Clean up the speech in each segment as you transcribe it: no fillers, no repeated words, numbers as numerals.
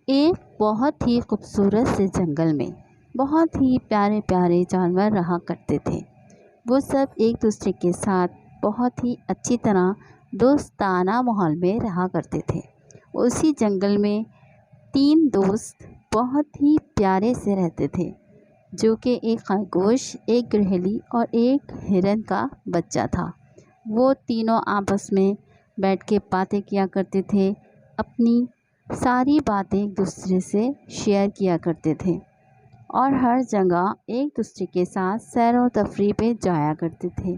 ایک بہت ہی خوبصورت سے جنگل میں بہت ہی پیارے پیارے جانور رہا کرتے تھے۔ وہ سب ایک دوسرے کے ساتھ بہت ہی اچھی طرح دوستانہ ماحول میں رہا کرتے تھے۔ اسی جنگل میں 3 دوست بہت ہی پیارے سے رہتے تھے، جو کہ ایک خرگوش، ایک گرہلی اور ایک ہرن کا بچہ تھا۔ وہ تینوں آپس میں بیٹھ کے باتیں کیا کرتے تھے، اپنی ساری باتیں ایک دوسرے سے شیئر کیا کرتے تھے، اور ہر جگہ ایک دوسرے کے ساتھ سیر و تفریح پہ جایا کرتے تھے۔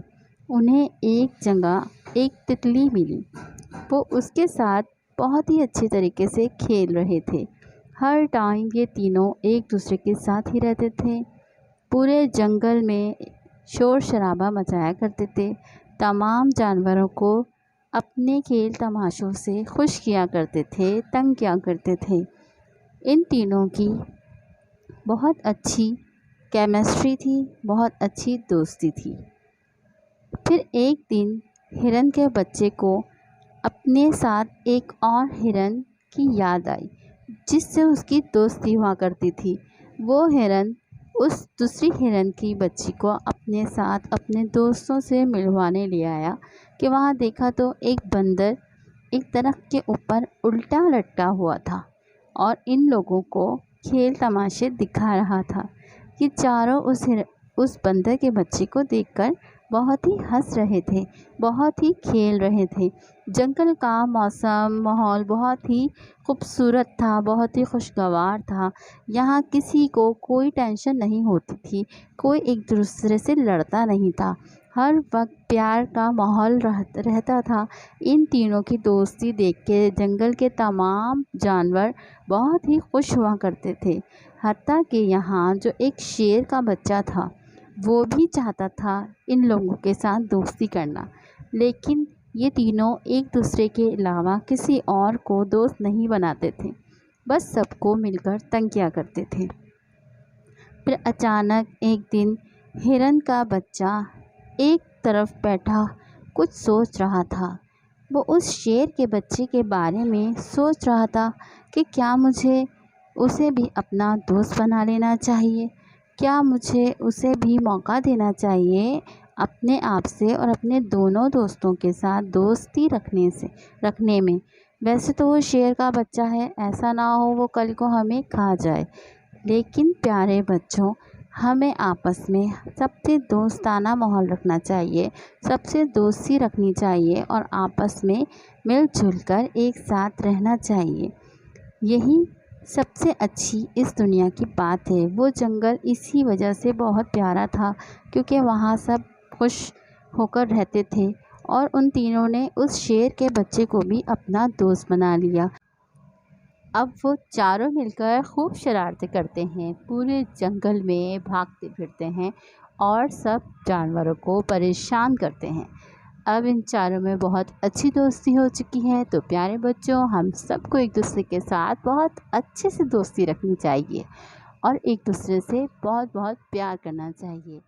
انہیں ایک جگہ ایک تتلی ملی، وہ اس کے ساتھ بہت ہی اچھے طریقے سے کھیل رہے تھے۔ ہر ٹائم یہ تینوں ایک دوسرے کے ساتھ ہی رہتے تھے، پورے جنگل میں شور شرابہ مچایا کرتے تھے، تمام جانوروں کو اپنے کھیل تماشوں سے خوش کیا کرتے تھے، تنگ کیا کرتے تھے۔ ان تینوں کی بہت اچھی کیمسٹری تھی، بہت اچھی دوستی تھی۔ پھر ایک دن ہرن کے بچے کو اپنے ساتھ ایک اور ہرن کی یاد آئی، جس سے اس کی دوستی ہوا کرتی تھی۔ وہ ہرن اس دوسری ہرن کی بچی کو اپنے ساتھ اپنے دوستوں سے ملوانے لے آیا کہ وہاں دیکھا تو ایک بندر ایک درخت کے اوپر الٹا لٹکا ہوا تھا اور ان لوگوں کو کھیل تماشے دکھا رہا تھا۔ یہ چاروں اس بندر کے بچے کو دیکھ کر بہت ہی ہنس رہے تھے، بہت ہی کھیل رہے تھے۔ جنگل کا موسم ماحول بہت ہی خوبصورت تھا، بہت ہی خوشگوار تھا۔ یہاں کسی کو کوئی ٹینشن نہیں ہوتی تھی، کوئی ایک دوسرے سے لڑتا نہیں تھا، ہر وقت پیار کا ماحول رہتا تھا۔ ان تینوں کی دوستی دیکھ کے جنگل کے تمام جانور بہت ہی خوش ہوا کرتے تھے، حتیٰ کہ یہاں جو ایک شیر کا بچہ تھا وہ بھی چاہتا تھا ان لوگوں کے ساتھ دوستی کرنا، لیکن یہ تینوں ایک دوسرے کے علاوہ کسی اور کو دوست نہیں بناتے تھے، بس سب کو مل کر تنگ کیا کرتے تھے۔ پھر اچانک ایک دن ہرن کا بچہ ایک طرف بیٹھا کچھ سوچ رہا تھا۔ وہ اس شیر کے بچے کے بارے میں سوچ رہا تھا کہ کیا مجھے اسے بھی اپنا دوست بنا لینا چاہیے، کیا مجھے اسے بھی موقع دینا چاہیے اپنے آپ سے اور اپنے دونوں دوستوں کے ساتھ دوستی رکھنے میں۔ ویسے تو وہ شیر کا بچہ ہے، ایسا نہ ہو وہ کل کو ہمیں کھا جائے، لیکن پیارے بچوں، ہمیں آپس میں سب سے دوستانہ ماحول رکھنا چاہیے، سب سے دوستی رکھنی چاہیے اور آپس میں مل جل کر ایک ساتھ رہنا چاہیے۔ یہی سب سے اچھی اس دنیا کی بات ہے۔ وہ جنگل اسی وجہ سے بہت پیارا تھا، کیونکہ وہاں سب خوش ہو کر رہتے تھے، اور ان تینوں نے اس شیر کے بچے کو بھی اپنا دوست بنا لیا۔ اب وہ چاروں مل کر خوب شرارتیں کرتے ہیں، پورے جنگل میں بھاگتے پھرتے ہیں اور سب جانوروں کو پریشان کرتے ہیں۔ اب ان چاروں میں بہت اچھی دوستی ہو چکی ہے، تو پیارے بچوں، ہم سب کو ایک دوسرے کے ساتھ بہت اچھے سے دوستی رکھنی چاہیے اور ایک دوسرے سے بہت بہت پیار کرنا چاہیے۔